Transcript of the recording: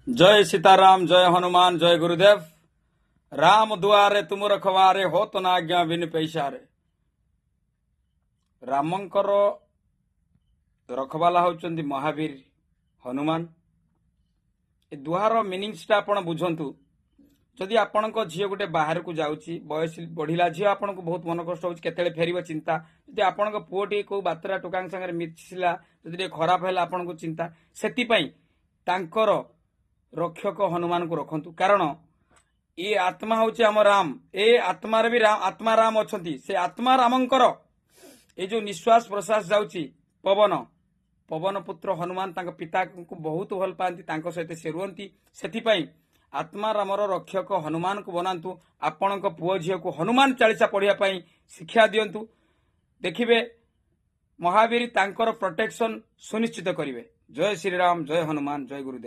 जय सीताराम, जय हनुमान, जय गुरुदेव। राम दुआरे तुम रखवारे हो तो ना आज्ञा बिन पैसारे। रामंकर रखवाला होचंदी महावीर हनुमान। ए दुआर मिनिंगसटा आपण बुझंतु। जदि आपणक झील गोटे बाहर को जाऊँगी, बयस बढ़िला झील आपन को बहुत मन कष्ट होते फेर चिंता। जदि आपन पुओटी कौ बातरा टोका सागर मिशिला, जदि खराब है आपन को चिंता। से रक्षक हनुमान को रखंतु, कारण ये आत्मा हूँ आम राम। ए आत्मार भी आत्मा राम अच्छा से आत्मा रामंकर ये जो निश्वास प्रश्वास जाऊँगी पवन पवन पुत्र हनुमान तांको पिता को बहुत भल पाती, सहित से रुहति। से आत्मा रामर रक्षक हनुमान को बनातु। आपण पुओ झील को हनुमान चालीसा पढ़िया शिक्षा दिंतु। देखिए महावीर तांकर प्रोटेक्शन सुनिश्चित करेंगे। जय श्रीराम, जय हनुमान, जय गुरुदेव।